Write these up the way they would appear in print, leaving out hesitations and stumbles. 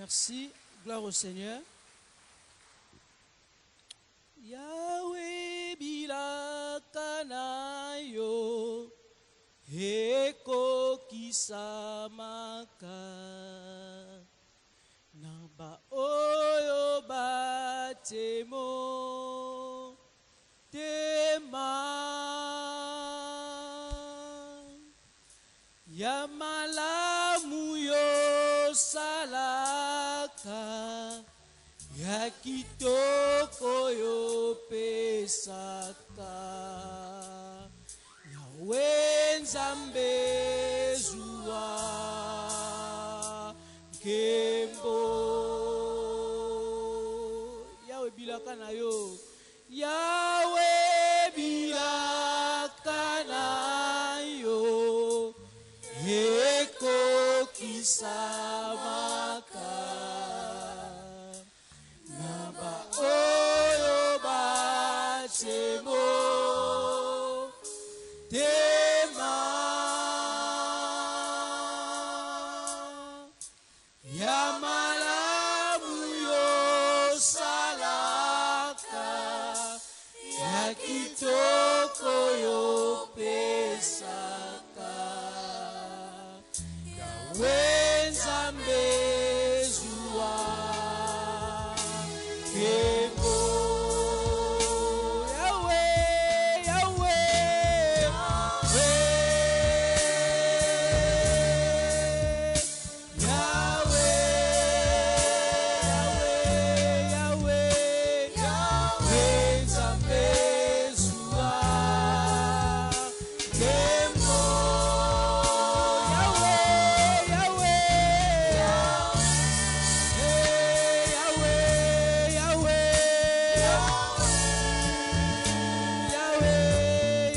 Merci. Gloire au Seigneur. Yahweh bilakanayo eko kisamaka naba oyo batemo tema ya malamu yo salaka ya kitoko yo pesaka Yahweh Nzambe zuwa kembo Yahweh bilaka na yo Yahweh bilaka na yo eko kisamaka naba oyo batemo tema ya malamu yo salaka ya kitoko yo pesaka Yahweh Nzambe zuwa kembo Yahweh Yahweh Yahweh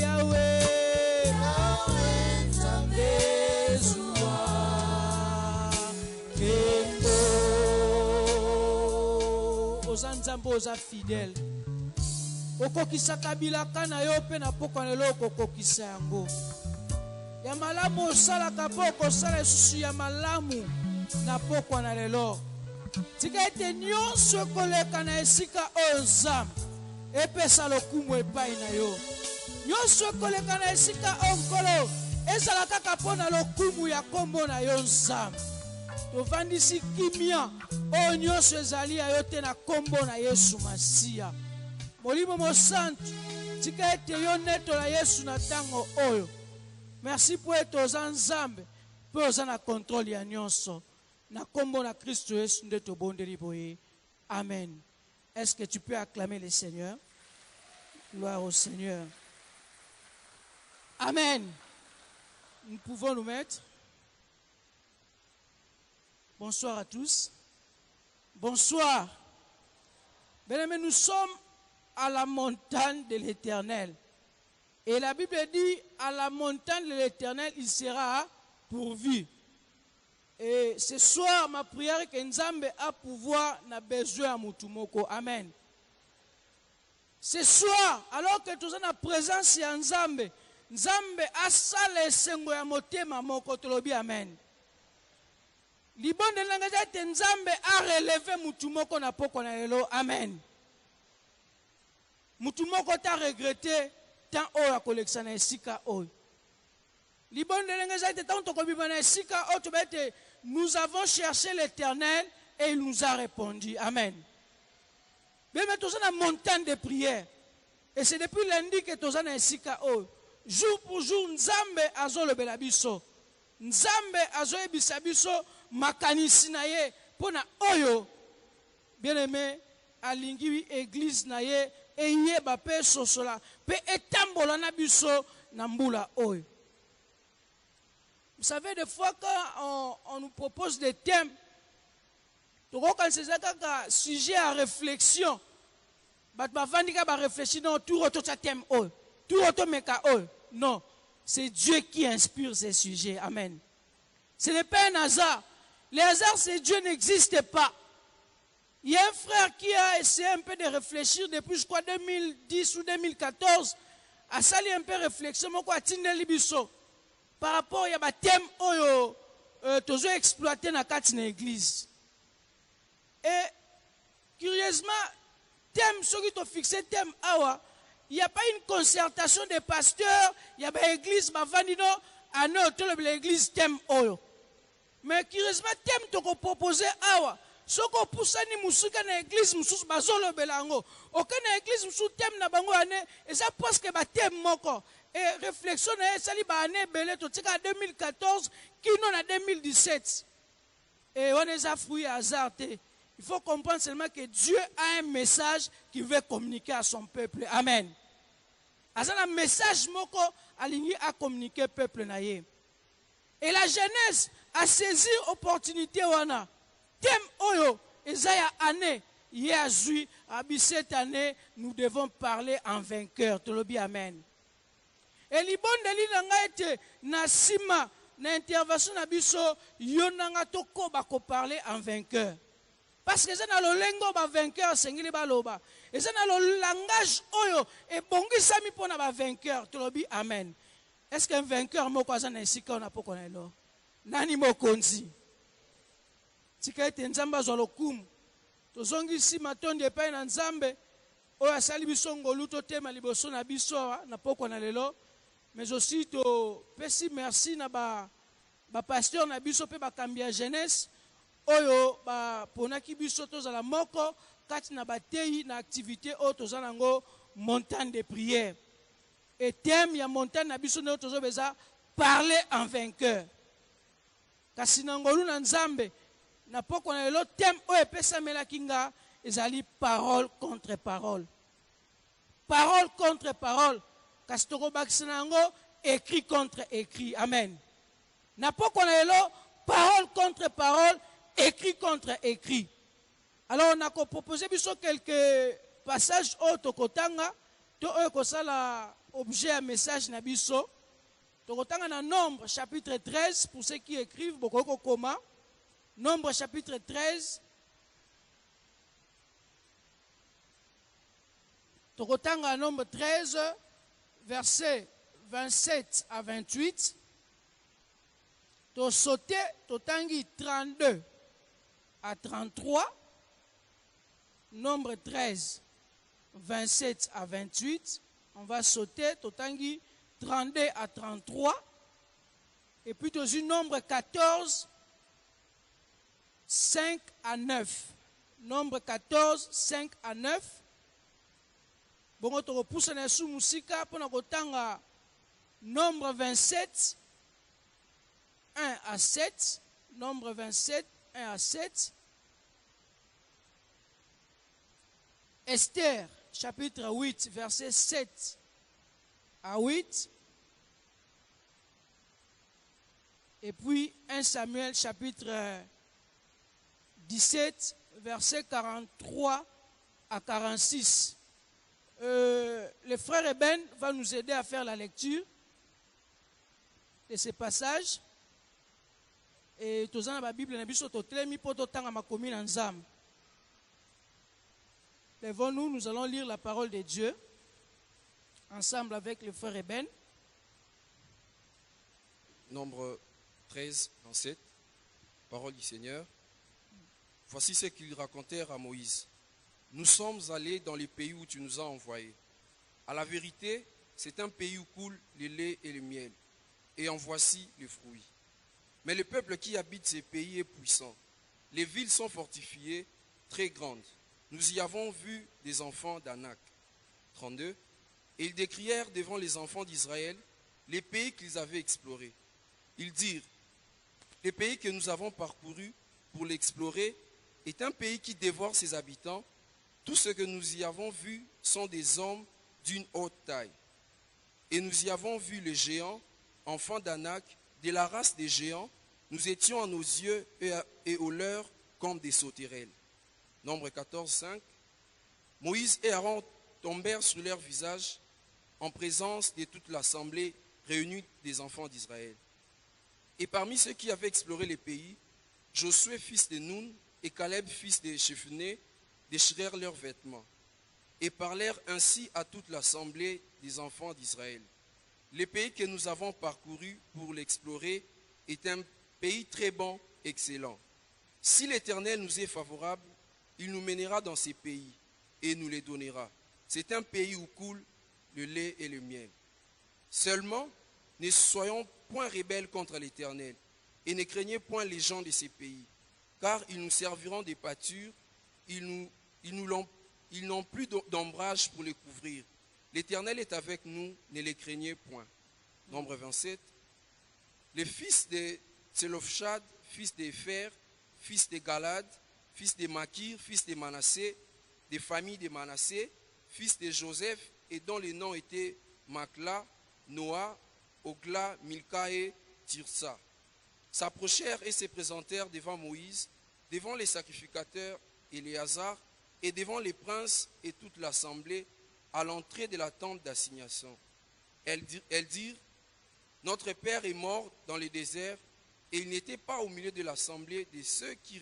Yahweh Yahweh Nzambe zuwa kembo Nzambe oza fidèle okokisaka bilaka na yo mpe na pokwa na lelo okokokisa yango ya malamu osalaka mpo okosala lisusu ya malamu na pokwa na lelo tika ete nyonso ekoleka na esika oyo Nzambe epesa lokumu epai na yo nyonso ekoleka na esika oyo nkolo ezala kaka mpo na lokumu ya kombo na yo Nzambe tovandisi kimia oyo nyonso ezali ya yo te na kombo na Yesu Masiya Molimo Mosantu tika ete yo netola Yesu na tango oyo merci po ete oza Nzambe mpe oza na kontrole ya nyonso na kombo na Kristo Yesu nde tobondeli boye amen. Est-ce que tu peux acclamer le Seigneur? Gloire au Seigneur. Amen. Nous pouvons nous mettre. Bonsoir à tous. Bonsoir. Bien-aimés, nous sommes à la montagne de l'Éternel. Et la Bible dit, à la montagne de l'Éternel, il sera pourvu. Et ce soir, ma prière est que Nzambe a pouvoir, n'a besoin à Mutumoko. Amen. Ce soir, alors que nous sommes en présence de Nzambe, Nzambe a salé sengo ya motema moko tolobi amen. Libonde nanga te Nzambe a relevé Mutumoko na poko na lelo amen. Mutumoko ta regretté tant oyo akolekisa na esika oyo. Libonde nanga te tant tokobima na esika oyo tobete nous avons cherché l'Éternel et il nous a répondu. Amen. Mais nous sommes dans la montagne de prière. Et c'est depuis lundi que nous sommes dans esika oyo. Jour pour jour, Nzambe azole belabiso. Nzambe azole bisabiso makanisi na ye pona oyo. Bien aimé, alingi église na ye eye ba pe sosola pe etambola na biso na mbula oyo. Vous savez, des fois, quand on nous propose des thèmes, quand c'est un sujet à réflexion, non, c'est Dieu qui inspire ces sujets. Amen. Ce n'est pas un hasard. Les hasards, c'est Dieu n'existe pas. Il y a un frère qui a essayé un peu de réfléchir depuis, je crois, 2010 ou 2014, à salir un peu de réflexion, par rapport à des thèmes qui sont exploités dans l'église. Et curieusement, thème, ceux qui ont fixé thème, il n'y a pas une concertation des pasteurs, il y a une église, à l'église thème. Mais curieusement, thème, tu as proposé, ce qu'on pousse à l'église, aucune église, thème, et ça pense que thème, et réflexion, ça li ba année belé, tout ça 2014, qui non en 2017. Et on est à fruit hasard. Il faut comprendre seulement que Dieu a un message qu'il veut communiquer à son peuple. Amen. C'est un message moko aligné à communiquer au peuple naïe. Et la jeunesse a saisi l'opportunité wana. Thème oyo, Esaïa année, hier juillet, cette année, nous devons parler en vainqueur. Tout le bien, amen. Et libondeli nanga ete na sima na intervention na biso yo nanga toko bako parler en vainqueur. Parce que c'est dans le lengo ba vainqueur sengili baloba. Et c'est dans le langage oyo et bongi sami pona ba vainqueur. Tolobi amen. Est-ce qu'un vainqueur moko azana isika on a poko na elo? Nani mokonzi? Tika ete nzamba zo lokumu. Tozongi si matonde epai na nzambe oyo asali biso ngolu totema liboso na biso na poko na lelo. Mais aussi, merci na ba pasteur na biso pe ba kambia jeunesse oyo ba ponaki biso tozala moko kati na batei na activité oyo tozala ngo montagne de prière. Et thème ya montagne na biso no tozo beza parler en vainqueur. Kasi na ngolu na nzambe na poko na lelo thème oyo pesa mela kinga ezali parole contre parole. Parole contre parole. Kastoko Baksinango, écrit contre écrit. Amen. N'a pas qu'on ait là, parole contre parole, écrit contre écrit. Alors on a proposé quelques passages autokotanga, to la objet à message nabiso. Tokotanga na Nombre chapitre 13 pour ceux qui écrivent bokoko koma. Nombre chapitre 13. Tokotanga Nombre 13. Versets 27 à 28, tu sauté, tu tangi 32 à 33, Nombre 13, 27 à 28, on va sauter, tu tangi 32 à 33, et puis tu as Nombre 14, 5 à 9, Nombre 14, 5 à 9, bon, tu repousses na sous musika pour na Nombre 27, 1 à 7. Nombre 27, 1 à 7. Esther, chapitre 8, verset 7 à 8. Et puis 1 Samuel, chapitre 17, verset 43 à 46. Le frère Eben va nous aider à faire la lecture de ces passages. Et tous dans la Bible, lèvons-nous, nous allons lire la parole de Dieu ensemble avec le frère Eben. Nombre 13, 27, parole du Seigneur. Voici ce qu'ils racontèrent à Moïse. Nous sommes allés dans les pays où tu nous as envoyés. À la vérité, c'est un pays où coule le lait et le miel. Et en voici les fruits. Mais le peuple qui habite ces pays est puissant. Les villes sont fortifiées, très grandes. Nous y avons vu des enfants d'Anak. 32. Et ils décrièrent devant les enfants d'Israël les pays qu'ils avaient explorés. Ils dirent, le pays que nous avons parcouru pour l'explorer est un pays qui dévore ses habitants. Tout ce que nous y avons vu sont des hommes d'une haute taille. Et nous y avons vu les géants, enfants d'Anak, de la race des géants. Nous étions à nos yeux et aux leurs comme des sauterelles. Nombre 14, 5. Moïse et Aaron tombèrent sur leur visage en présence de toute l'assemblée réunie des enfants d'Israël. Et parmi ceux qui avaient exploré les pays, Josué, fils de Nun, et Caleb, fils de Chephuné, déchirèrent leurs vêtements et parlèrent ainsi à toute l'assemblée des enfants d'Israël. Le pays que nous avons parcouru pour l'explorer est un pays très bon, excellent. Si l'Éternel nous est favorable, Il nous mènera dans ces pays et nous les donnera. C'est un pays où coule le lait et le miel. Seulement, ne soyons point rebelles contre l'Éternel et ne craignez point les gens de ces pays, car ils nous serviront de pâture, ils n'ont plus d'ombrage pour les couvrir. L'Éternel est avec nous, ne les craignez point. Nombre 27. Les fils de Tselofshad, fils d'Épher, fils de Galad, fils de Makir, fils de Manassé, des familles de Manassé, fils de Joseph, et dont les noms étaient Makla, Noah, Ogla, Milka et Tirsa, s'approchèrent et se présentèrent devant Moïse, devant les sacrificateurs Éléazar, et devant les princes et toute l'assemblée, à l'entrée de la tente d'assignation. Elles dirent, notre père est mort dans le désert, et il n'était pas au milieu de l'assemblée de ceux qui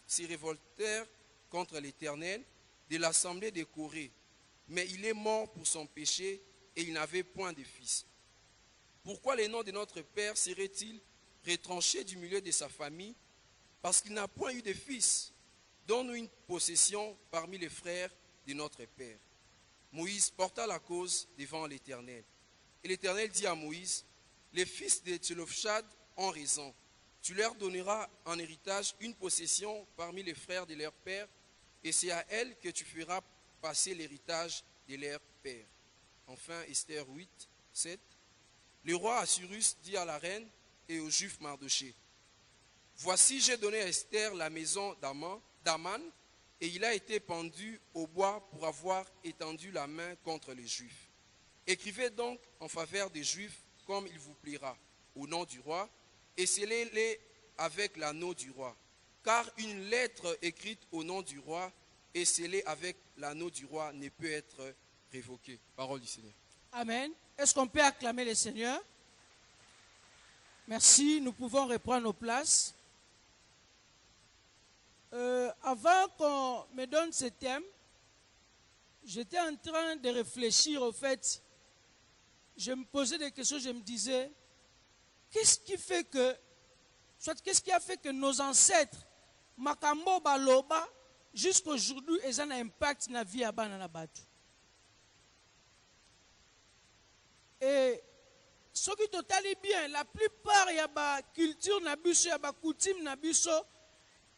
se révoltèrent contre l'Éternel, de l'assemblée de Corée. Mais il est mort pour son péché, et il n'avait point de fils. Pourquoi le nom de notre père serait-il retranché du milieu de sa famille? Parce qu'il n'a point eu de fils. Donne-nous une possession parmi les frères de notre père. Moïse porta la cause devant l'Éternel. Et l'Éternel dit à Moïse, les fils de Tselofshad ont raison. Tu leur donneras en héritage une possession parmi les frères de leur père, et c'est à elles que tu feras passer l'héritage de leur père. Enfin, Esther 8, 7. Le roi Assuérus dit à la reine et au juif Mardoché, voici, j'ai donné à Esther la maison d'Aman, et il a été pendu au bois pour avoir étendu la main contre les Juifs. Écrivez donc en faveur des Juifs comme il vous plaira, au nom du roi, et scellez-les avec l'anneau du roi. Car une lettre écrite au nom du roi et scellée avec l'anneau du roi ne peut être révoquée. Parole du Seigneur. Amen. Est-ce qu'on peut acclamer le Seigneur? Merci, nous pouvons reprendre nos places. Avant qu'on me donne ce thème, j'étais en train de réfléchir au fait, je me posais des questions, je me disais, qu'est-ce qui a fait que nos ancêtres, Makambo Baloba, jusqu'à aujourd'hui, ils ont un impact dans la vie à Bananabatu. Et ce qui est bien, la plupart, il y a la culture, il y a la coutume, il y a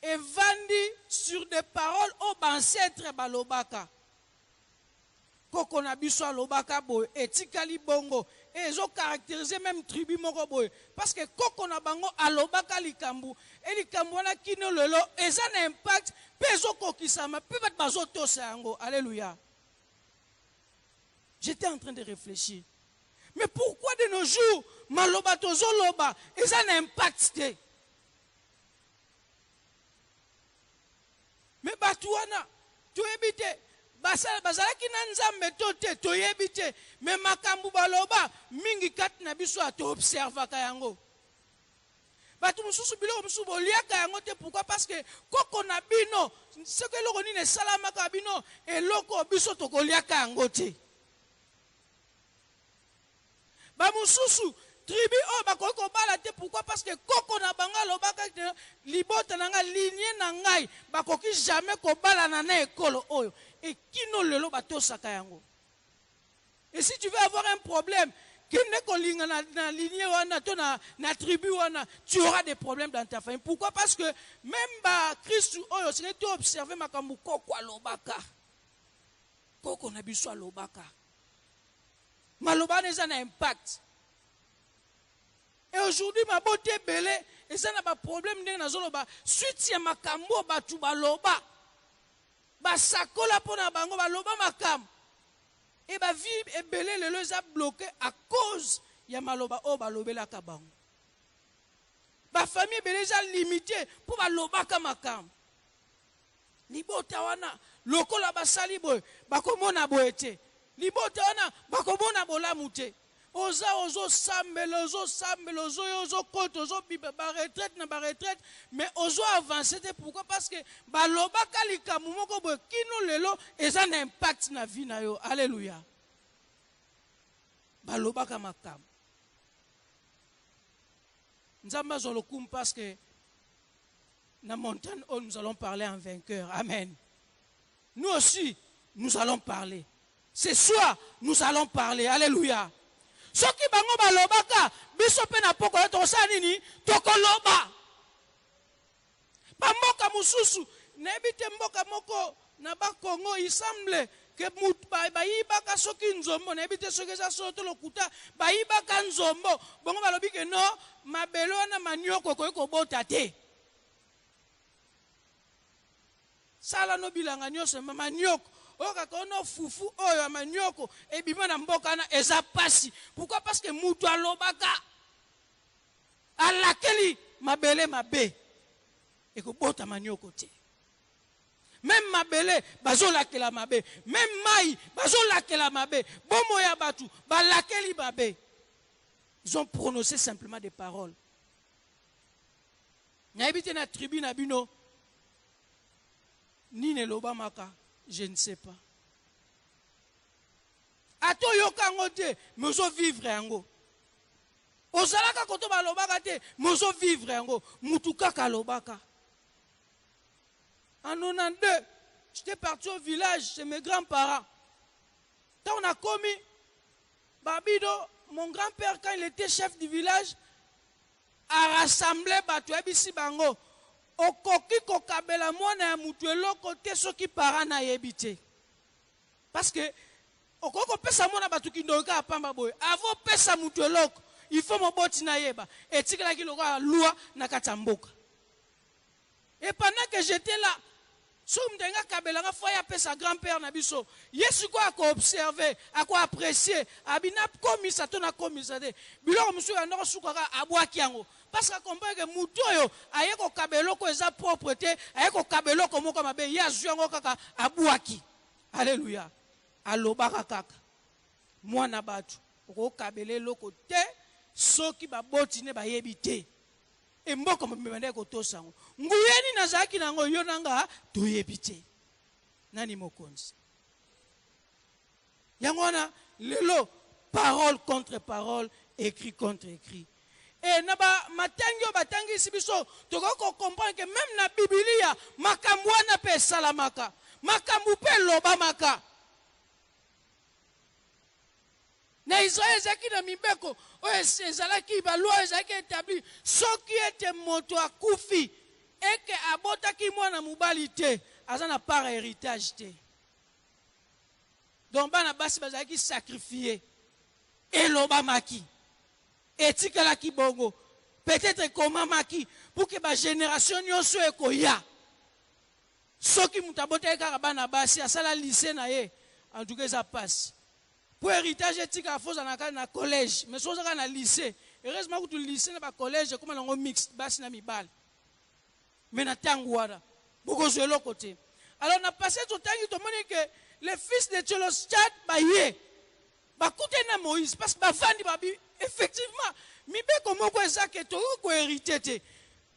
et vendit sur des paroles aux ancêtres balobaka. Koko na biso alobaka boy, etikali bongo, et ils ont caractérisé même tribu moko boy. Parce que koko na bango alobaka likambu, et likambu wana kino lelo, et ça a un impact, peso kokisama, peut-être bazo tosango. Alléluia. J'étais en train de réfléchir. Mais pourquoi de nos jours, maloba tozo loba, et ça a un impact? Mais batuana, tu ebite, bazalaki na nzambe tote, to ebite, mais makambu baloba, mingi kat na biso ato observa kayango. Batu mususu bilo mususu boliaka yango te, pourquoi? Parce que koko na bino, ce que loko ni ne salama ka bino, et loko biso to koliaka yango te. Ba mususu tribu o bakoko bala te, pourquoi? Parce que koko na banga lobaka libota nanga lignée na ngai bakoki jamais ko bala na ekolo oyo et kino lelo batosaka yango. Et si tu veux avoir un problème kine ko linga na lignée wana to na tribu wana, tu auras des problèmes dans ta famille. Pourquoi? Parce que même ba Christ oyo c'est tu observer makambu koko alobaka. Koko na biso alobaka. Maloba neza na impact. Et aujourd'hui, ma beauté belé, et ça n'a pas de problème, suite à ma kambo, batu baloba, basakola pona bango, baloba makam. Et ba vie et belé, le les a bloqué à cause, ya maloba, oh balobé la kabango. Ba famille belé, a limité pour baloba kamakam. Libo tawana, loko la basali boy, bakomona boete. Libo tawana, bakomona bola mute. Ozo sambel, ozo kote, ozo bibe, ba retraite, na ba retraite, mais ozo avancer, pourquoi? Parce que baloba kalika mumoko bo kino lelo, et ça a un impact na vie na yo. Alléluia. Baloba kamakam. Nzamba zolokum parce que na montagne où nous allons parler en vainqueur. Amen. Nous aussi, nous allons parler. Ce soir, nous allons parler. Alléluia. Ce qui bango balobaka, biso pe na poko to sanini, tokoloba. Ba mboka mususu, na ebite mboka moko na ba Congo, il semble que bayibaka soki nzombo, na ebite soki za soto lokuta, bayibaka nzombo, bongo balobi ke no, mabelo na manioko ko bota te. Sala no bilanga nyose manioko. Oka kono fufu oyo manioko ebima na mboka na eza pasi. Pourquoi? Parce que mutu alobaka alakeli mabele mabe ekobota manioko te. Même mabele bazolakela mabe, même mai bazolakela mabe, bomo ya batu balakeli mabe. Ils ont prononcé simplement des paroles. Na ebite na tribu na bino ni ne loba maka. Je ne sais pas. Ato yokango te, mozo vivre yango. Ozalaka koto balobaka te, mozo vivre yango. Mutuka kalobaka. En 92, j'étais parti au village chez mes grands-parents. Quand on a commis, Babido, mon grand-père, quand il était chef du village, a rassemblé Batu Ebisi Bango. Okoki kokabela mwana ya mutu eloko te soki para na yebite. Parce que okoko pesa mwana batu kindoka apamba boye. Avo pesa mutu eloko, il faut moboti na yeba. Etikela ki loka loi na katamboka. Et pendant que j'étais là, soum denga kabela nga foya pesa grand-père na biso. Yesu ko ako observer, ako apprécier, abina komisa to na komisa de. Biloko musu ya ndoko sukaka abwaki yango. Parce que comprendre que mutoyo ayeko kabeloko eza propreté, ayeko kabeloko moko mabe ya zuango kaka abwaki. Alléluia. Alobaka kaka. Mwana batu ko kabele loko te soki baboti ne bayebi te. E mboko mbende ko tosango. Nguyeni nazaki nango yonanga toyebi te. Nani mokonzi. Yangwana lelo parole contre parole, écrit contre écrit. Et naba matangyo batangi sibiso toko comprendre que même na Biblia makambu wana pe salamaka makambu pe loba maka na Israël zaki na mibeko o ezalaki ba loi ezaki établi soki ete moto akufi eke abotaki mwana mubali te azana part héritage te. Donc bana basi bazaki sacrifier et loba maki. Etikala ki bongo. Peut-être comment maki pour que ma génération nyonso ekoya. Soki mutabote kaka bana basi asala lycée na ye. En tout cas ça passe. Pour héritage etika foza na collège, mais soza na lycée. Heureusement que tout lycée na ba collège comme nango mixte basi na mibal. Mais na tangwara. Boko zelo côté. Alors on a passé tout temps tout monde que les fils de Tchelostad baye. Bakute na Moïse parce que bavandi babi effectivement mibeko moko ezake to ko hérité te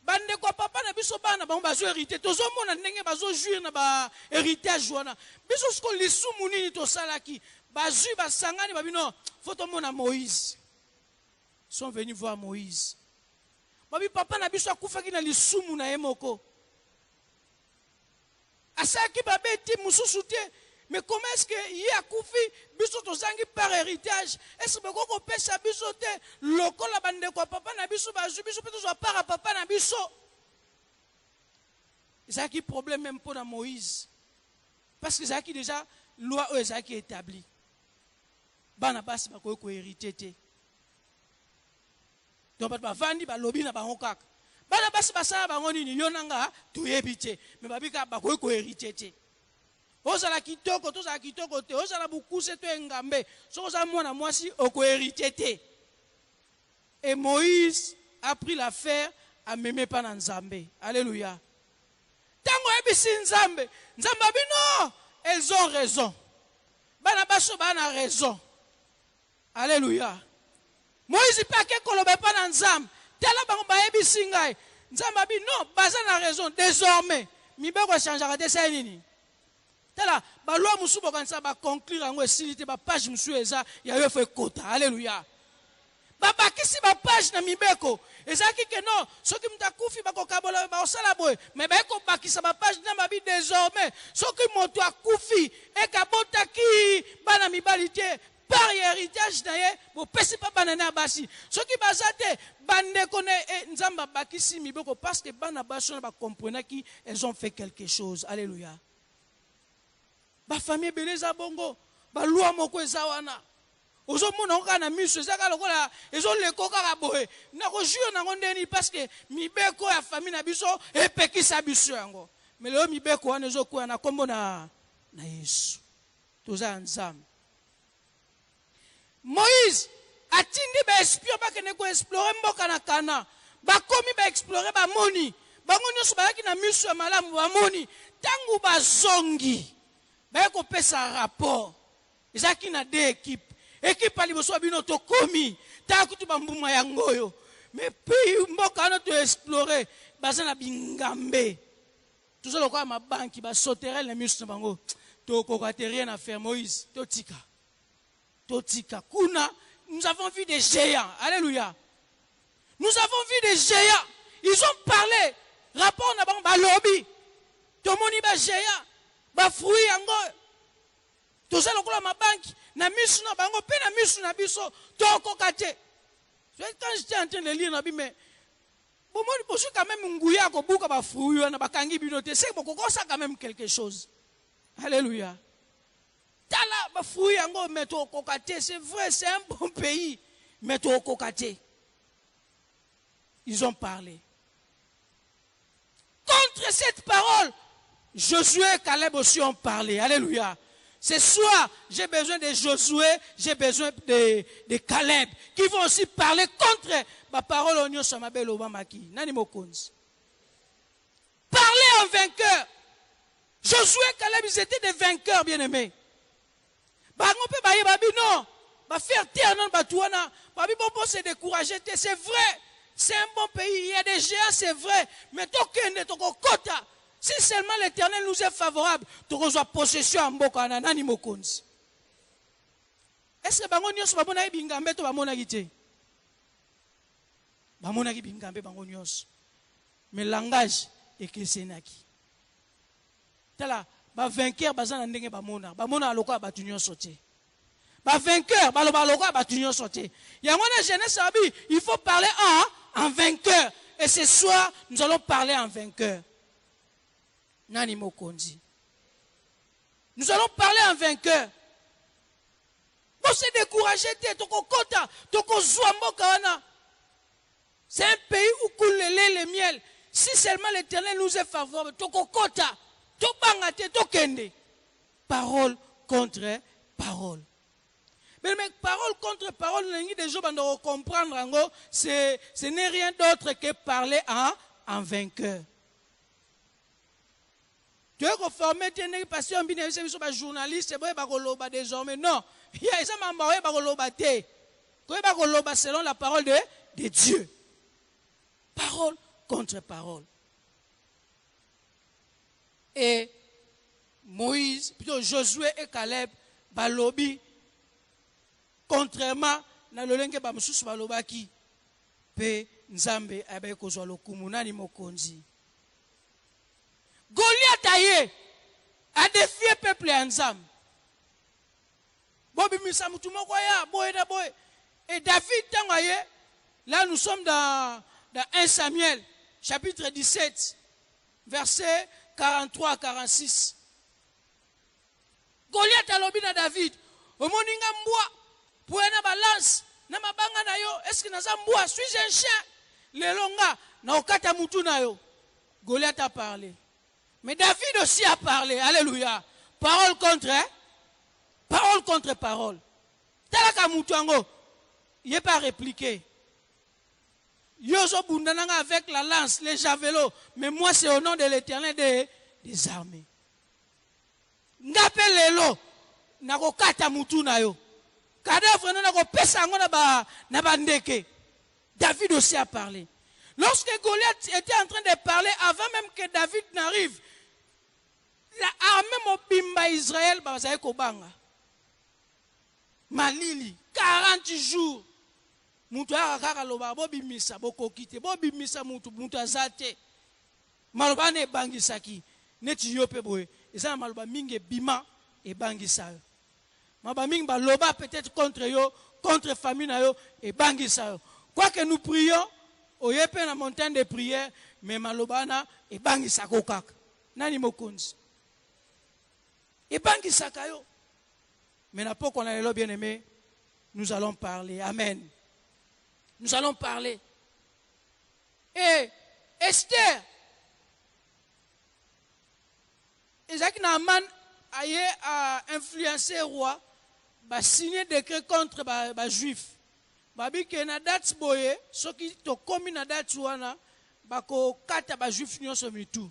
bande ko papa na biso bana ba bazo hérité to zo mona ndenge bazo jouir na ba héritage wana biso sko lisumu nini to salaki bazu basangani babino photo mona Moïse sont venus voir Moïse babi papa na biso akufaki na lisumu na yemoko asaki babeti mususu te. Mais comment est-ce que y a koufi biso to zangi par héritage? Est-ce que boko pesa biso te loko la bande ko papa na biso bazu biso peut to par papa na biso? Ça qui problème même pour Moïse. Parce que ça qui déjà loi ça qui établi. Bana basi ba ko hérité te. Donc ba vandi ba lobi na ba hokaka. Bana basi basala bango nini yonanga to yebite. Mais babika ba ko hérité te. Ozala kitoko toza kitoko te ozala bukuse to engambe soza mwana mwasi oko hérité te. Et Moïse a pris l'affaire à mémé pa na Nzambe. Alléluia. Tango ebisi Nzambe Nzambe bino elles ont raison. Bana baso bana raison. Alléluia. Moïse pa ke kolobe pa na Nzambe tela bango ba ebisi ngai Nzambe bino baza na raison désormais mibeko changera te ça nini. Tala ba loi musu bokanisa ba conclure ngo esilite ba page musu eza ya yo fe kota. Alléluia. babakisi ba page na mibeko ezaki que non soki mutakufi bakokabola baosala boye mais bayeko bakisa ba page na mabi désormais soki moto akufi ekabotaki bana mibali te par héritage na ye bopesi pa bana na basi soki baza te bandeko ne nzamba bakisi mibeko parce que bana basi na bakomprenaki elles ont fait quelque chose. Alléluia. Ba famille beleza bongo ba loi moko eza wana ozo mona oka na miso ezaka lokola ezo leko kaka boye na ko jure na ngondeni parce que mibeko ya famille na biso epekisa biso yango mais leo mibeko wana ezo kuya na kombo na Yesu toza nzambe. Moïse atindi ba espion ba kene ko explorer mboka na Kana ba komi ba explorer ba moni bango nyonso ba yaki na miso ya malamu ba moni tangu ba zongi ba ko pesa rapport ezaki na deux équipes. Équipe ali boso bino to komi ta kutu bambuma yangoyo mais pays mboka na to explorer bazana bingambe tout ça quoi ma banque ba sauterelle na miso bango to kokate rien à faire. Moïse to tika kuna nous avons vu des géants. Alléluia. Nous avons vu des géants. Ils ont parlé rapport na ba lobby to moni ba géant ba fruit yango to ça lokola ma banque na misu na bango pe na misu na biso toko kate. Quand j'étais en train de lire na bi mais bon moi je quand même nguya ko buka ba fruit na bakangi binote c'est beaucoup ça quand même quelque chose. Alléluia. Tala ba fruit yango meto kokate c'est vrai c'est un bon pays meto kokate. Ils ont parlé. Contre cette parole, Josué et Caleb aussi ont parlé. Alléluia. Ce soir, j'ai besoin de Josué, j'ai besoin de Caleb, qui vont aussi parler contre ma parole au Samabel Obamaki. Nani Mokonzi. Parler en vainqueur. Josué et Caleb, ils étaient des vainqueurs, bien-aimés. Non, va faire terre non batouana, babi bon se décourager, c'est vrai. C'est un bon pays, il y a des géants, c'est vrai. Mais tokende toko kota. Si seulement l'Éternel nous est favorable, tu reçois possession en Boka Nani Mokonzi. Est-ce que bango nyos babona bingambe to bamona gite? Bamona ki bingambe bango nyos. Mais langage ekesenaki. Tala ba vainqueur bazana ndenge bamona aloko batu nyos te. Ba vainqueur baloba aloko batu nyos te. Yangona jeunesse abi, il faut parler en vainqueur. Et ce soir, nous allons parler en vainqueur. Nani Mokonzi. Nous allons parler en vainqueur. Pour se décourager, c'est un pays où coule le lait et le miel. Si seulement l'Éternel nous est favorable, parole contre parole. Mais parole contre parole, des gens vont comprendre, ce n'est rien d'autre que parler en vainqueur. Tu es conformé, tu es passé en bien, tu es journaliste, tu es désormais. Non, il y a des gens selon la parole de Dieu. Parole contre parole. Et Moïse, plutôt Josué et Caleb, balobi, contrairement à l'olenge bamsusu balobaki, pe nzambe abe kozwa lokumu nani mokonzi. Goliath a défié le peuple ensemble. Et David, là nous sommes dans 1 Samuel, chapitre 17, versets 43 à 46. Goliath a lobby à David. Au moninga mboa, pour une balance, na mabanga na yo, est-ce que naza mboa, suis-je un chien? Le longa, na okata mutu na yo. Goliath a parlé. Mais David aussi a parlé. Alléluia. Parole contre parole. Talaka mutuango. Il n'est pas répliqué. Yozo bundananga avec la lance, les javelots. Mais moi, c'est au nom de l'Éternel des armées. Ngapel lelo. Nako kata mutu na yo. Kadavre nako pesa ngo na bandeke. David aussi a parlé. Lorsque Goliath était en train de parler, avant même que David n'arrive, la armée mobimba Israël bazaye kobanga. Malili 40 jours. Mutu akaka loba bobimisa bokokite bobimisa mutu azate. Maloba ne bangisaki neti yope boye. Eza maloba mingi bima e bangisa yo. Maloba mingi baloba peut-être contre yo, contre famille na yo e bangisa yo. Quoi que nous prions, oyepe na montagne de prière, mais malobana e bangisa kokaka. Nani mokonzi? E bangisa kayo. Mais na poko na lelo bien-aimé, nous allons parler. Amen. Nous allons parler. Et Esther, Isaac Naaman a influencé le roi, a signé des décrets contre les Juifs. Babi ke na date boye, ceux qui to komi na date wana, bako kata ba Juifs nyonso mitu.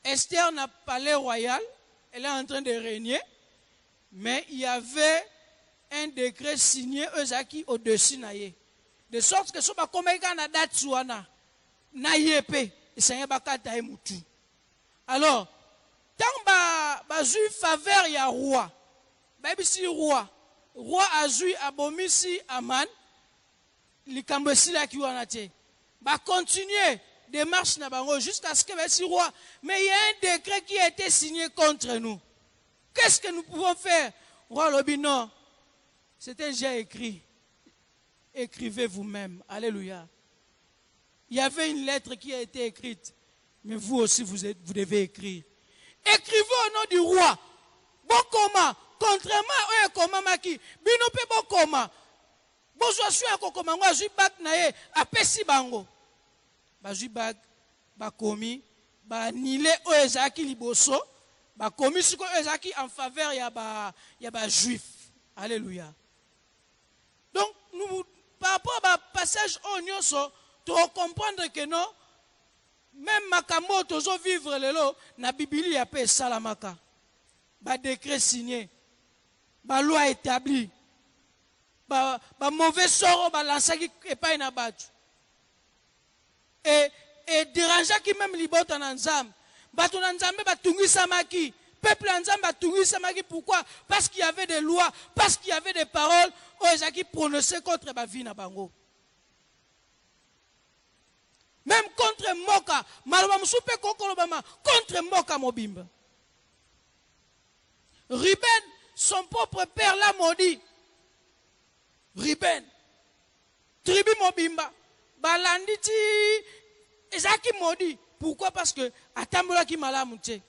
Esther n'a palais royal, elle est en train de régner, mais il y avait un décret signé Ezaki au-dessus naye. De sorte que si on a na date wana, na yepe, et ça y est bakata e mutu. Alors, tant ba Juif faveur ya roi, ba bisi roi a joué abomisi Aman, likambo sila ki wana te. Ba continuer démarche na bango jusqu'à ce que bisi roi, mais il y a un décret qui a été signé contre nous. Qu'est-ce que nous pouvons faire? Roi Lobi, non. C'était déjà écrit. Écrivez vous-même. Alléluia. Il y avait une lettre qui a été écrite. Mais vous aussi, vous devez écrire. Écrivez au nom du roi. Bokoma. Contrairement à Koma Maki. Binope Bokoma. Bozoshu à Kokoma. Moi, je bag nae. Apesi bango. Baji bag. Bakomi. Ba nile oezaki liboso. Bakomi siko oezaki en faveur ya ba juif. Alléluia. Donc, nous, par rapport au passage au Nyonso, tu vas comprendre que non, même Makambo, tu vas vivre le lot, na Bible, ya pe salamaka. Ba décret signé, ba loi établie, ba mauvais sort, ba lansaki epai na batu. Et dérangeant qui même libota na nzambe. Batu na nzambe ba tungisa maki. Peuple ensemble a tout samaki. Pourquoi? Parce qu'il y avait des lois, parce qu'il y avait des paroles, qui prononçaient contre la vie na bango. Même contre Moka, malwamsupe kokolobama, contre Moka Mobimba. Ruben, son propre père l'a maudit. Ruben, tribu Mobimba, balanditi, ezaki maudit. Pourquoi? Parce que atambola ki malamute.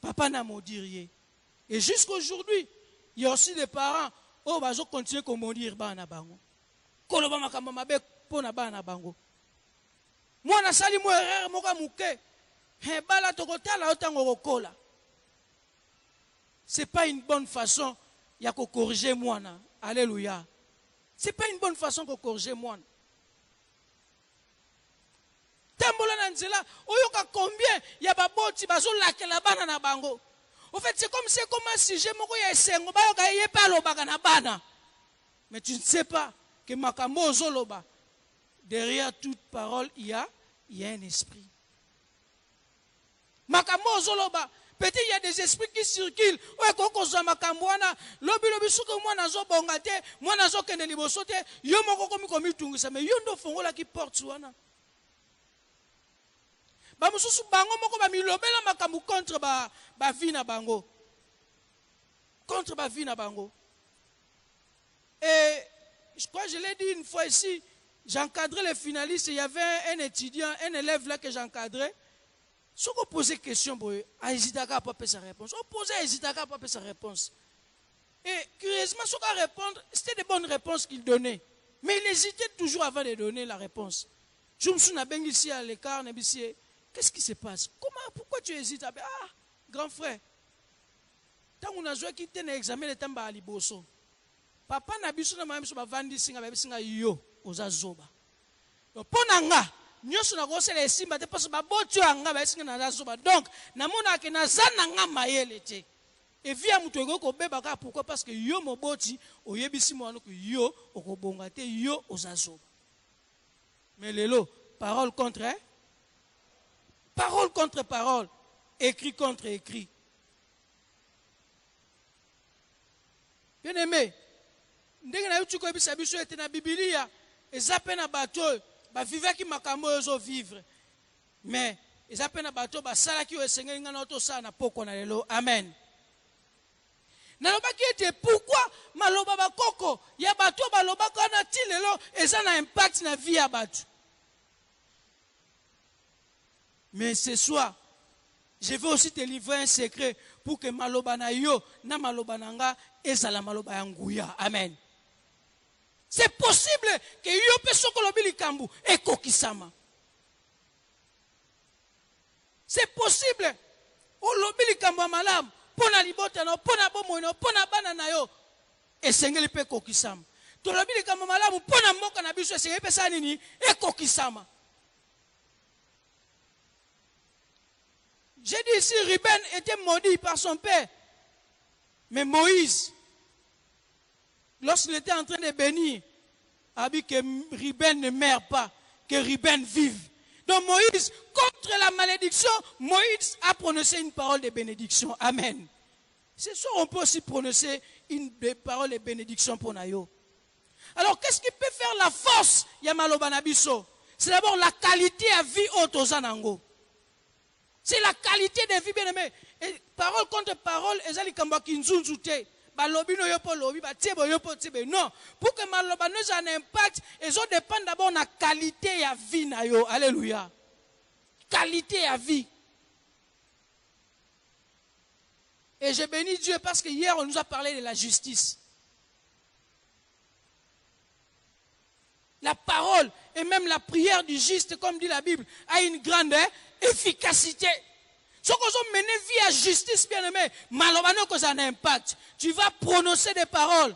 Papa n'a maudit rien. Et jusqu'à aujourd'hui, il y a aussi des parents qui vont continuer à maudire bana bango. Koloba makamba mabe pona bana bango. Moi na sali mo erreur moka muke. He bala tokotala otango kokola. C'est pas une bonne façon ya ko corriger mwana. Alléluia. C'est pas une bonne façon de corriger mwana. Tambola na nzela, oyoka combien ya baboti bazo lakela bana na bango. En fait, c'est comme un sujet moko ya esengo ba yoka yepa lobaka na bana. Mais tu ne sais pas que makambo ozoloba, derrière toute parole il y a un esprit. Makambo ozoloba, peut-être il y a des esprits qui circulent. Ouais, koko za makambo wana, lobi suko mwana zo bongate, mwana zo kende liboso te, yo moko komi tungisa, mais yo ndo fongola ki porte wana. Bamususu bango moko ba milobela makambu contre ba vie na bango. Contre ba vie na bango. Et je crois que je l'ai dit une fois ici, j'encadrais les finalistes, il y avait un étudiant, un élève là que j'encadrais. Si on posait question, à Hésitaka pas sa réponse. On posait à Hésitaka pas sa réponse. Et curieusement, si on répondre, c'était des bonnes réponses qu'il donnait. Mais il hésitait toujours avant de donner la réponse. Je me souviens bien ici à l'écart, qu'est-ce qui se passe? Pourquoi tu hésites? Ah, grand frère. Tant qu'on a joué qui tenait l'examen, le temps à liboso. Papa n'a pas besoin de me faire vendre singa, bébé singa yo, aux azoba. Donc, ponanga, nous sommes dans les simba, parce que babotu anga, bébé singa na azoba. Donc, namona ke na zananga mayele te. Et via mutego ko beba ka pourquoi? Parce que yo moboti, oyebisi mo anoko yo, okobonga te yo aux azoba. Mais lelo, parole contre, hein? Parole contre parole, écrit contre écrit. Bien aimé, ndenge na yuti koyebisa biso ete na Biblia eza pe na bato bavivaki makambo oyo ozovivre, mais eza pe na bato basalaki oyo esengeli nga na otosala na poko na lelo. Amen. Nalobaki ete pourquoi maloba bakoko ya bato balobaka na ti lelo eza na impact na vie ya bato. Mais ce soir, je vais aussi te livrer un secret pour que maloba na yo na maloba nanga ezala maloba ya nguya. Amen. C'est possible que yo pe sokolobi likambu ekokisama. C'est possible olobi likambu malamu pona libota na pona bomoi na pona bana na yo esengeli pe kokisama. Tolobi likambu malamu pona mboka na biso esengeli pe sa nini ekokisama. J'ai dit ici, Ruben était maudit par son père. Mais Moïse, lorsqu'il était en train de bénir, a dit que Ruben ne meurt pas, que Ruben vive. Donc Moïse, contre la malédiction, Moïse a prononcé une parole de bénédiction. Amen. Ce soir, on peut aussi prononcer une parole de bénédiction pour Nayo. Alors, qu'est-ce qui peut faire la force Yamaloba Nabiso? C'est d'abord la qualité à vie autozanango. C'est la qualité de vie, bien aimé. Et parole contre parole, ezali kamba kinzunzute. Ba lobi no yopo lobi, ba tiebo yopo tiebe. Non. Pour que ma loba nous ait un impact, ils ont dépend d'abord de la qualité à vie na yo. Alléluia. Qualité à vie. Et je bénis Dieu parce que hier on nous a parlé de la justice. La parole et même la prière du juste, comme dit la Bible, a une grande efficacité. Ce qu'on a mené vie à justice, bien aimé, malobano que ça a un impact. Tu vas prononcer des paroles.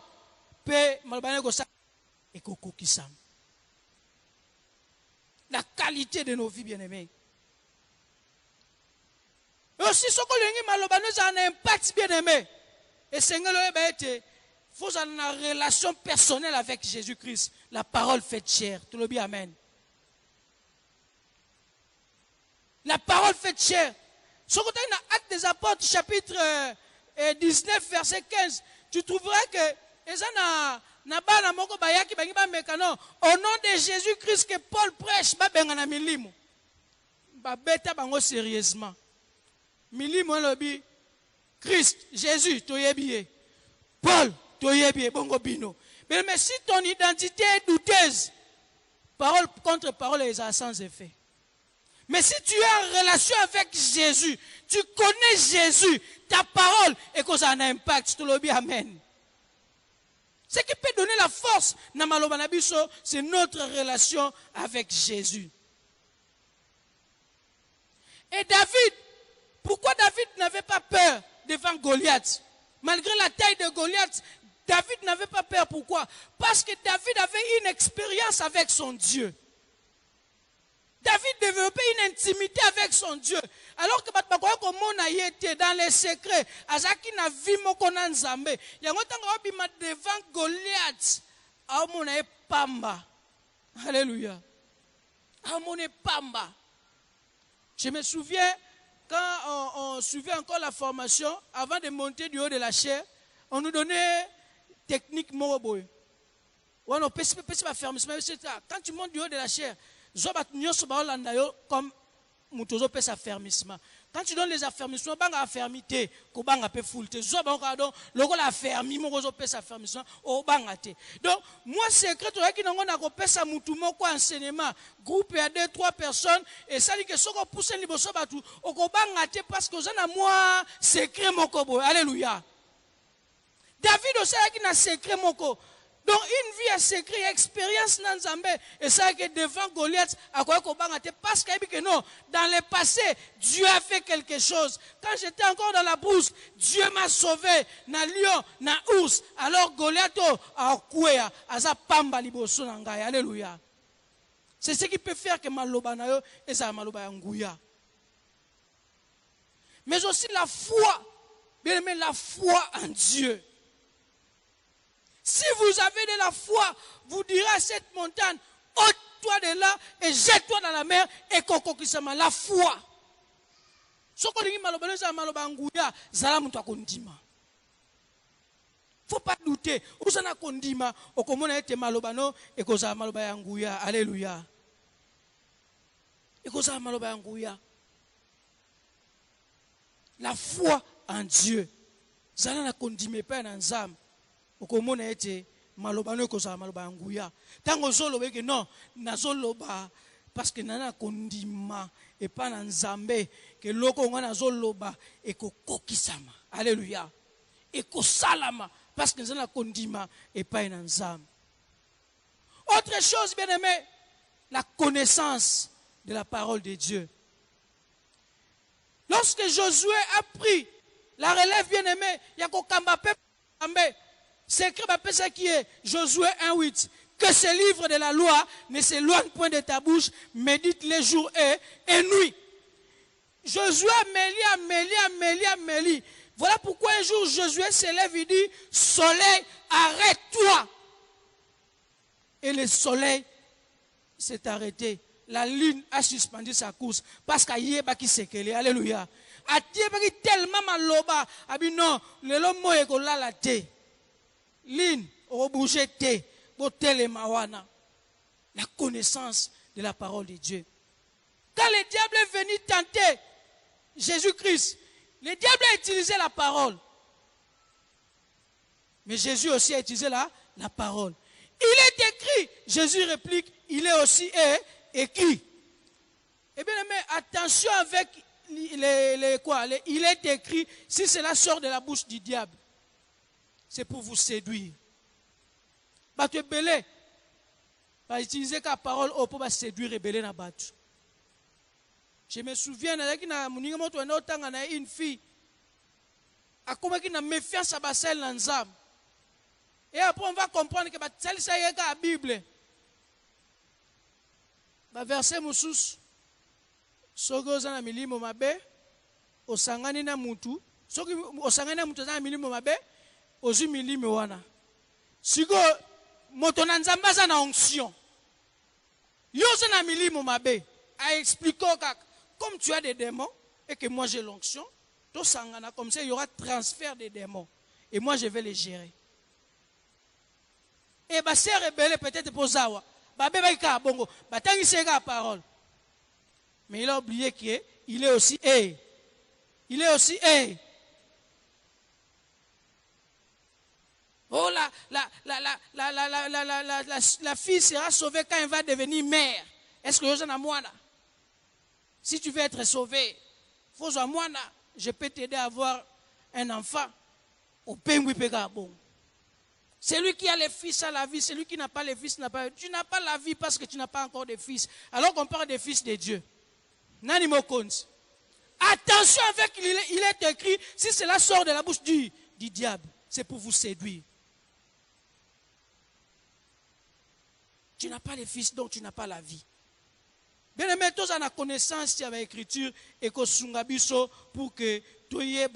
La qualité de nos vies, bien aimés. Et aussi, ce qu'on a malobano ça a un impact, bien aimé. Et c'est il faut avoir une relation personnelle avec Jésus-Christ. La parole fait chair. Tout le bien, amen. La parole fait chair. Ce que tu as dans Actes des Apôtres, chapitre 19, verset 15, tu trouveras que au nom de Jésus-Christ que Paul prêche, sérieusement. Milimo lobi Christ, Jésus, toyebiye. Paul, toyebiye, bongo bino. Mais si ton identité est douteuse, parole contre parole est sans effet. Mais si tu es en relation avec Jésus, tu connais Jésus, ta parole et que ça a un impact, tu le dis amen. Ce qui peut donner la force, c'est notre relation avec Jésus. Et David, pourquoi David n'avait pas peur devant Goliath? Malgré la taille de Goliath, David n'avait pas peur. Pourquoi? Parce que David avait une expérience avec son Dieu. David développait une intimité avec son Dieu. Alors que dans les secrets, Azaki na vie mokona nzambe. Yangotanga devant Goliath, amone pamba. Alléluia. Amone pamba. Je me souviens quand on suivait encore la formation, avant de monter du haut de la chair, on nous donnait technique moroboy. Quand tu montes du haut de la chair, comme mutozo pe affermissement. Quand tu donnes les affermissements, banga affermité, ko banga pe foulte. Zo banga donc loko la affermi mo zo pe affermissement o banga te. Donc moi secret to yaki nango na ko pesa mutu moko enseignement, groupe ya 2-3 personnes et ça dit que soko pousser liboso batu o ko banga te parce que ozana moi secret moko boy. Alléluia. David aussi yaki na secret moko. Donc une vie à secret, expérience dans Zambé, et ça que devant Goliath, parce que non, dans le passé, Dieu a fait quelque chose. Quand j'étais encore dans la brousse, Dieu m'a sauvé, na lion, na ours. Alors Goliath a kouya, aza pamba liboso nangai. Alléluia. C'est ce qui peut faire que maloba na yo et ça maloba yanguya. Mais aussi la foi, bien aimé, la foi en Dieu. Si vous avez de la foi, vous direz à cette montagne, ôte-toi de là et jette-toi dans la mer et kokokisama. La foi. Faut pas douter. Usana kondima okomona ete maloba no ekoza maloba ya nguya. Alléluia. Ekoza maloba ya nguya. La foi en Dieu. Zala na kondime pa na nzam. Okomona ete maloba no ekoza maloba ya nguya. Tango zoloba ke non, nazoloba parce que nana kondima et pas na nzambe ke loko ngana zoloba ekokokisama. Alléluia. Ekosalama parce que nous avons condiment et pas un ensemble. Autre chose, bien aimé, la connaissance de la parole de Dieu. Lorsque Josué a pris la relève, bien aimé, il y a c'est écrit ce qui est Josué 1:8. Que ce livre de la loi ne s'éloigne point de ta bouche, médite les jours et nuit. Josué Mélie. Voilà pourquoi un jour Josué s'élève et dit, soleil, arrête-toi. Et le soleil s'est arrêté. La lune a suspendu sa course. Parce qu'il y a qui s'est kelé. Alléluia. A tellement maloba. Abi non, le lomo est là la té. Lune, au bouger té. Botel mawana. La connaissance de la parole de Dieu. Quand le diable est venu tenter Jésus-Christ, le diable a utilisé la parole. Mais Jésus aussi a utilisé la parole. Il est écrit. Jésus réplique, il est aussi écrit. Eh bien, mais attention avec il est écrit, si cela sort de la bouche du diable, c'est pour vous séduire. Battu belé, va utiliser la parole pour séduire et belé na battu. Je me souviens, il y a une fille qui a méfiance à Bassel Nanzam. Et après, on va comprendre que ça y est la Bible. Verset Moussous, Sogoza na milimo mabe, Osangani na mutu, Osangani na mutu na milimo mabe, Ozu milimo wana. Sigo, Motonanzamba na onction. Yoza na milimo mabe, a expliqué comme tu as des démons et que moi j'ai l'onction, comme ça il y aura transfert des démons. Et moi je vais les gérer. Et ma sœur rebelle peut-être pour Zawa. Bongo. La parole. Mais il a oublié qu'il est aussi Il est aussi Oh, la fille sera sauvée quand elle va devenir mère. Est-ce que vous en avez moi là? Si tu veux être sauvé, je peux t'aider à avoir un enfant. Celui qui a les fils a la vie, celui qui n'a pas les fils n'a pas. Tu n'as pas la vie parce que tu n'as pas encore de fils. Alors qu'on parle des fils de Dieu. Attention avec il est écrit, si cela sort de la bouche du diable, c'est pour vous séduire. Tu n'as pas les fils, donc tu n'as pas la vie. Bien aimé, tous en la connaissance de l'écriture et que sungabiso pour que tu aies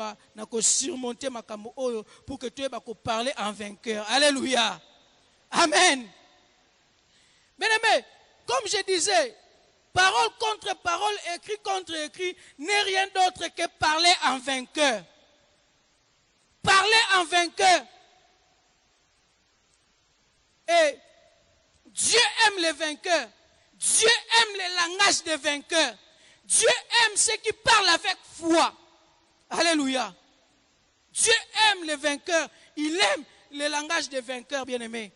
surmonter ma camo pour que tu aies parler en vainqueur. Alléluia. Amen. Bien aimé, comme je disais, parole contre parole, écrit contre écrit, n'est rien d'autre que parler en vainqueur. Parler en vainqueur. Et Dieu aime les vainqueurs. Dieu aime le langage des vainqueurs. Dieu aime ceux qui parlent avec foi. Alléluia. Dieu aime les vainqueurs. Il aime le langage des vainqueurs, bien-aimés.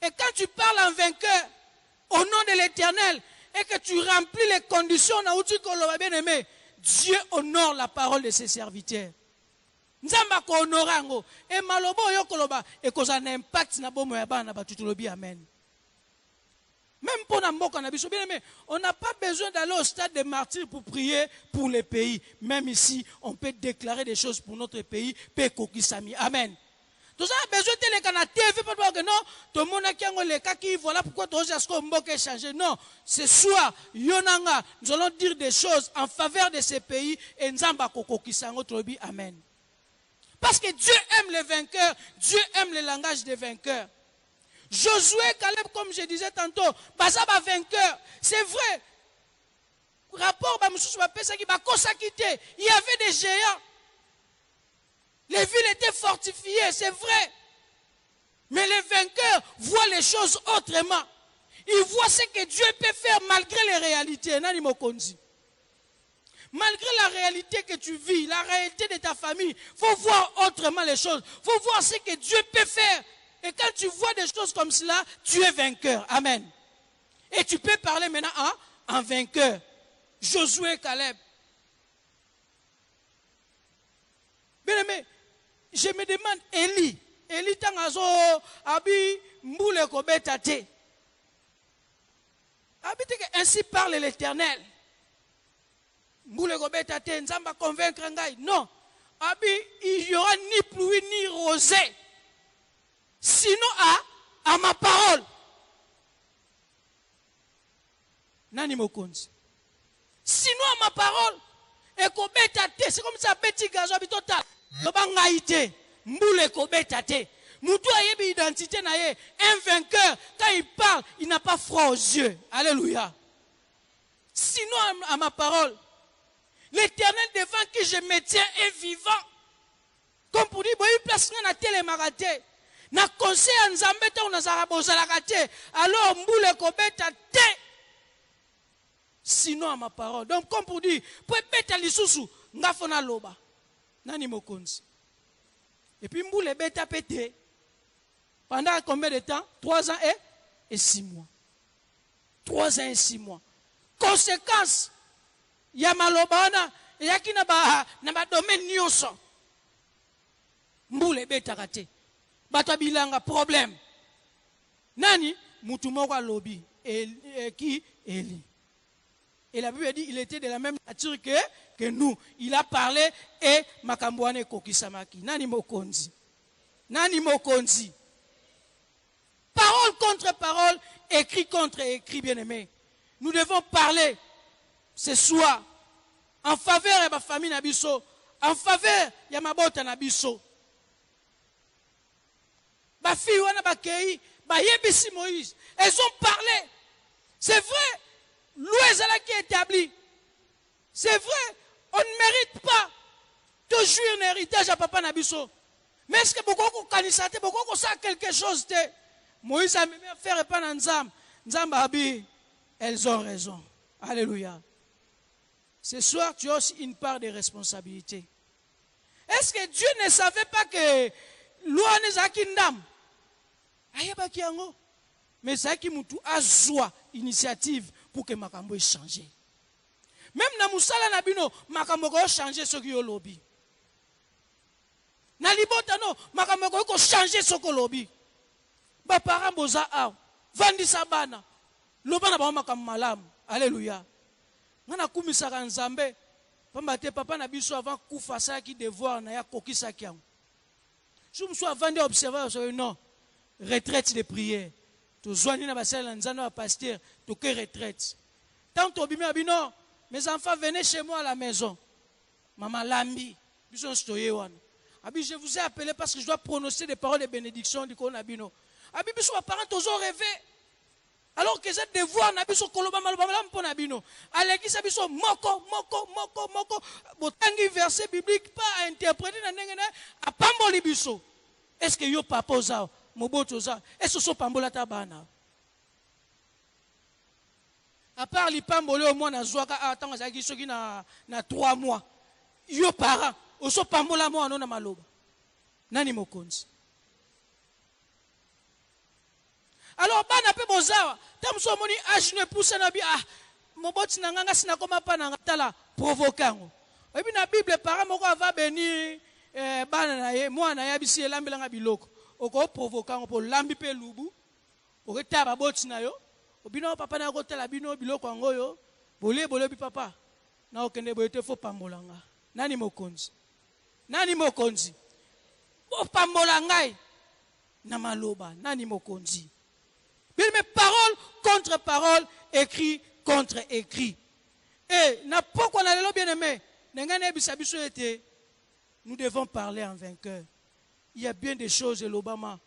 Et quand tu parles en vainqueur, au nom de l'Éternel, et que tu remplis les conditions, bien-aimé, Dieu honore la parole de ses serviteurs. Nzamba ko honorango. Et malobo yokoloba, et cause un impact na bomo ya bana batutulobi amen. Même pour on n'a pas besoin d'aller au stade des martyrs pour prier pour les pays. Même ici, on peut déclarer des choses pour notre pays. Amen. Tout ça a besoin de la TV pour dire que non, tout le monde a les cas qui voilà pourquoi tout le changer. Non, ce soir, Yonanga, nous allons dire des choses en faveur de ces pays et Nzamba Koko Kisango Trobi. Amen. Parce que Dieu aime les vainqueurs, Dieu aime le langage des vainqueurs. Josué, Caleb, comme je disais tantôt, Bazaba vainqueur. C'est vrai. Rapport, il y avait des géants. Les villes étaient fortifiées, c'est vrai. Mais les vainqueurs voient les choses autrement. Ils voient ce que Dieu peut faire malgré les réalités. Nani mokonzi. Malgré la réalité que tu vis, la réalité de ta famille, il faut voir autrement les choses. Il faut voir ce que Dieu peut faire. Et quand tu vois des choses comme cela, tu es vainqueur. Amen. Et tu peux parler maintenant en vainqueur. Josué et Caleb. Bien aimé, je me demande, Élie tangazo abi mboule kobetate. Abi teke ainsi parle l'Éternel. Mboule kobetate, nzamba convaincre ngai. Non. Abi, il n'y aura ni pluie ni rosée. Sinon à ma parole. Nani mokonzi. Sinon à ma parole. Et kobetate, c'est comme ça petit gazo habitotal. Lobangaïte. Mboule kobetate. Moutou ayebi identité na ye. Un vainqueur, quand il parle, il n'a pas froid aux yeux. Alléluia. Sinon à ma parole. L'Éternel devant qui je me tiens est vivant. Comme pour dire, il place na télémarate. Na conseil en Zambeta ou na zarabozalakate. Alors mboule kobetate. Sinon à ma parole. Donc comme pour dire, pour beta lisusu, ngafona loba. Nani mokonzi. Et puis mboule beta pété. Pendant combien de temps? 3 ans et 6 mois. 3 ans et 6 mois. Conséquence, il y a malobana, il y a qui n'a pas domaine nyonso. Mboule beta kate. Bata bilanga problème. Nani? Mutumoko lobby. Qui? Élie. Et la Bible dit il était de la même nature que nous. Il a parlé et makamboane kokisamaki. Nani mokonzi. Nani mokonzi. Parole contre parole, écrit contre écrit, bien-aimé. Nous devons parler ce soir en faveur de ma famille Nabiso, en faveur de ma bota Nabiso. Ma fille, Wanabakei, Bayebisi Moïse, elles ont parlé. C'est vrai, l'Ouezala qui est établi. C'est vrai, on ne mérite pas de jouir un héritage à Papa Nabiso. Mais est-ce que beaucoup de canisate, beaucoup de ça quelque chose de Moïse a même fait répandre en Nzam. Nzam Abi, elles ont raison. Alléluia. Ce soir, tu as aussi une part de responsabilité. Est-ce que Dieu ne savait pas que l'Ouane Zakindam Ayebaki yango. Mais c'est qui moutou a joie initiative pour que Makambo ait changé. Même na Moussala Nabino, Makambo a changé ce qui est au lobby. Na libota no, Makambo a changé ce qui est au lobby. Ba parents boza a, vandi sabana, lobana ba Makambo malam. Alléluia. Ngana kumisaka Nzambe, pambate papa na biso avant kufa sa ki devoir na ya kokisa ki yango. Je me suis avant d'observer, non, retraite de prière. Tu joignes na basala nzana wa pasteur, tu que retraite. Tant to bimi abino, mes enfants venaient chez moi à la maison. Maman Lambi, biso stoye wana. Abi je vous ai appelé parce que je dois prononcer des paroles de bénédiction du konabino. Abi biso wa parents tous ont rêvé. Alors que cette devoir na biso koloba maloba mpo na bino. Alekisa biso moko. Botangi verset biblique pas à interpréter na ndenge na apamboli biso. Est-ce que yo papa oza moboto oza? Est-ce que so pambola ta bana? À part li pamboli au moins na zwaka atanga zaki soki na 3 mois. Yo parents oso pambola mo anona maloba. Nani mokonzi? Alors, bana pe bozawa, tamso moni âge ne pousse na bi moboti na nganga sina koma pa na tala provoquant. Et puis na Bible para moko ava bénir bana na ye mwana ya bisi elambelanga biloko. Oko provoquant pour lambi pe lubu. Oketa ba boti na yo. Obino papa na ko tala bino biloko ngo yo. Bole bi papa. Na okende boyete fo pambolanga. Nani mokonzi? Nani mokonzi? Bo pambolanga na maloba. Nani mokonzi? Mais parole contre parole, écrit contre écrit. Et n'a pas qu'on a le bien aimé. Nous devons parler en vainqueur. Il y a bien des choses, l'Obama.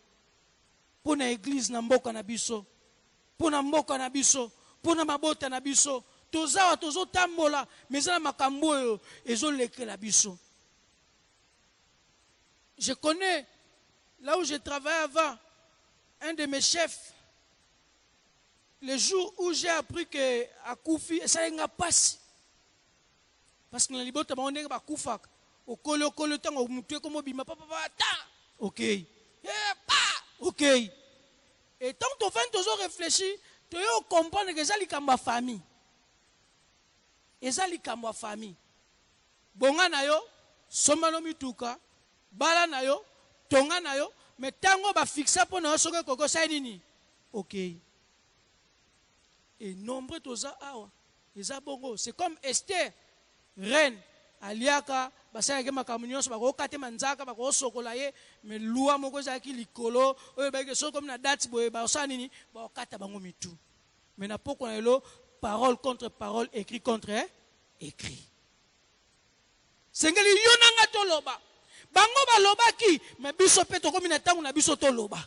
Pour l'église, pour la biso, pour la mboka na biso, pour la mabota na biso, tozawa tozo tambola, mais ça makambo ezo leke la biso. Je connais, là où je travaillais avant, un de mes chefs, le jour où j'ai appris que à Koufi, ça n'a pas passé. Parce que dans les bottes, on est à Koufak. Au colo, temps, au moutou, comme au bima, papa, ok. Ok. Et tant que tu as toujours réfléchi, tu as comprendre que ça, c'est ma famille. Et ça, c'est ma famille. Bonga na yo, somano mituka, bala na yo, tonga na yo, mais tango ba fixa pour na soke koko sa nini. Ok. Et nombreux toza awa. Eza bongo, c'est comme Esther, reine, aliaka, basaya ke makamunyoso bako kate manzaka bako sokola ye, mais loi moko zaki likolo, oyo ba ke so comme na date boye ba sa nini, ba kata bango mitu. Mais na poko na lo parole contre parole, écrit contre écrit. Sengeli yonanga to loba. Bango ba loba ki, mais biso pe to komi na tangu na biso to loba.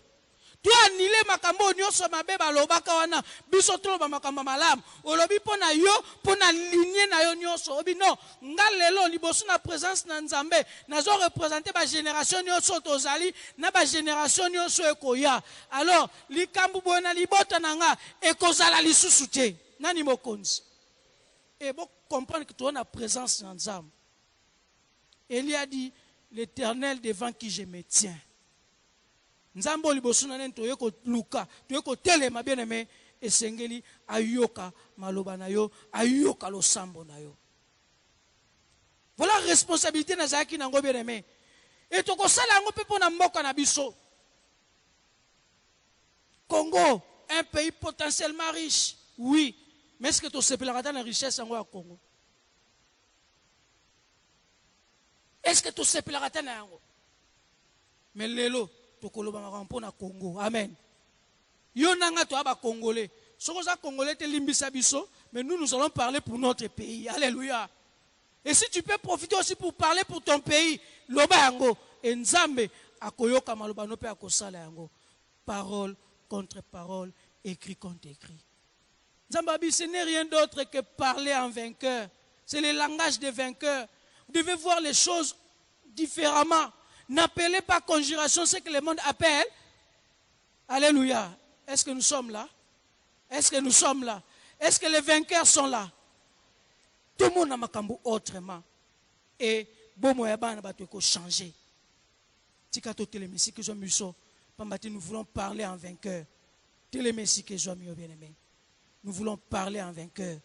Tu anile makambo nyonso mabe ba loba ka wana, biso to loba makambo malamu. Olobi pona yo, pona lignée na yo nyonso. Obi non, nga lelo liboso na présence na Nzambe, nazo représenter ba génération nyonso tozali, na ba génération nyonso ekoya. Alors, likambu bona libota na nga ekozala lisusu te. Nani mokonzi? Et bon comprendre que tu as la présence na Nzambe. Élie a dit, l'Éternel devant qui je me tiens. Nzambo liboso na nento yeko luka, yeko telema bien aimé, esengeli ayoka maloba na yo, ayoka lo sambo na yo. Voilà la responsabilité na zaki nango bien aimé. Et toko sala ngo pe pona mboka na biso. Congo, un pays potentiellement riche, oui, mais est-ce que tu sais la richesse en Congo? Est-ce que tu sais la richesse en Congo? Mais lelo, tu koloba makampo na Congo. Amen. Yo nanga to aba congolais. Soko za congolais te limbisa biso, mais nous allons parler pour notre pays. Alléluia. Et si tu peux profiter aussi pour parler pour ton pays, loba yango Nzambe akoyoka maloba no pe akosala yango. Parole contre parole, écrit contre écrit. Nzambabi, ce n'est rien d'autre que parler en vainqueur. C'est le langage des vainqueurs. Vous devez voir les choses différemment. N'appelez pas conjuration ce que le monde appelle. Alléluia. Est-ce que nous sommes là? Est-ce que nous sommes là? Est-ce que les vainqueurs sont là? Tout le monde a makambo autrement. Et bon moyen ba ko changer. Tikato telemesi que nous voulons parler en vainqueur. Telemesi que bien-aimé. Nous voulons parler en vainqueur.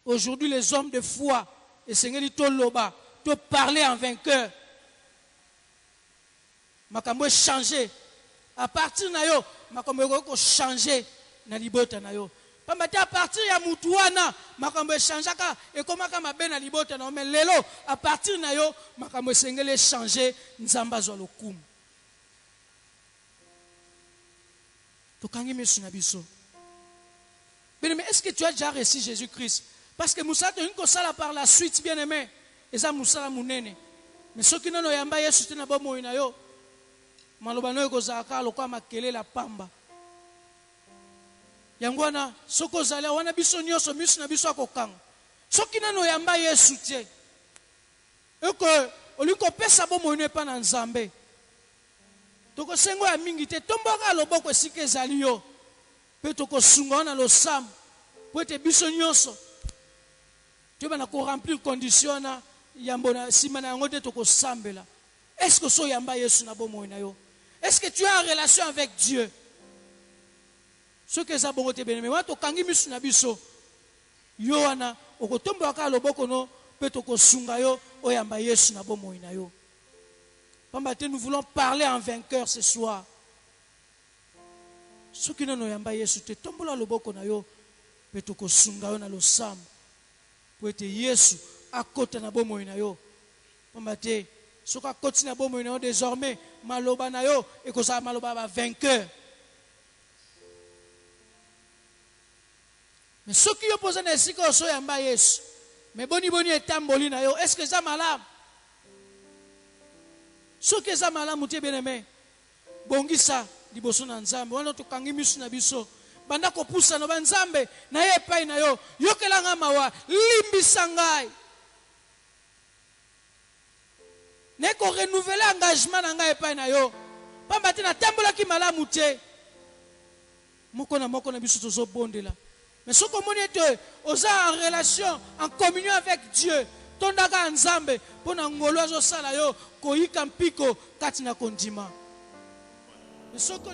Aujourd'hui, les hommes de foi, et Seigneur dit Toloba, te parler en vainqueur. Makambo changer. À partir de yo, makambo ko changer na libota na yo. Pambati à partir ya mutuana, makambo changaka et comment kama ben na libota na mais lelo à partir na yo, makambo sengele changer nzamba zo lokumu. Tokangi mesu na biso. Mais est-ce que tu as déjà reçu Jésus-Christ? Parce que Moussa te une kosala par la suite bien aimé. Et ça Moussa munene. Mais ceux qui n'ont yamba Yesu te na bomo ina yo. Maloba no kozaka lokwa makele la pamba. Yangwana soko zala wana biso nyoso misu na biso akokanga. Ceux qui n'ont yamba Yesu te. Eko oliko pesa bomo ina pa na Nzambe. Toko sengo ya mingi te tomboka loboko esika ezali yo. Pe toko sunga na lo sam. Po ete biso nyoso. Tu vas remplir condition na yambona simana yango te toko sambela. Est-ce que so yamba Yesu na bomo na yo? Est-ce que tu es en relation avec Dieu? Ce que ça bongo te beneme wa to kangi misu na biso. Yo wana okotomboka loboko no pe toko sunga yo oyamba Yesu na bomo na yo. Pambate, nous voulons parler en vainqueur ce soir. Ceux qui n'ont pas Yesu te tombola loboko na yo petoko sunga yo na lo sam po ete Yesu akota na bomo na yo. Pambate, soka akoti na bomo na yo désormais maloba na yo ekoza maloba ba vainqueur. Mais ceux qui opposent na sika so yamba Yesu, mais boni etamboli na yo, est-ce que ça malamu? Ce que ça malamu te bien-aimé. Bongisa liboso na Nzambe wana tokangi misu na biso banda kopusa no banzambe na ye epai na yo yokelanga mawa limbisa ngai neko renouveler engagement na ngai epai na yo pamba te natambolaki malamu te moko na biso tozobondela mais soki omoni ete oza en relation en communion avec Dieu tondaka nzambe mpo na ngolo azosala yo koyika mpiko kati na kondima mais soki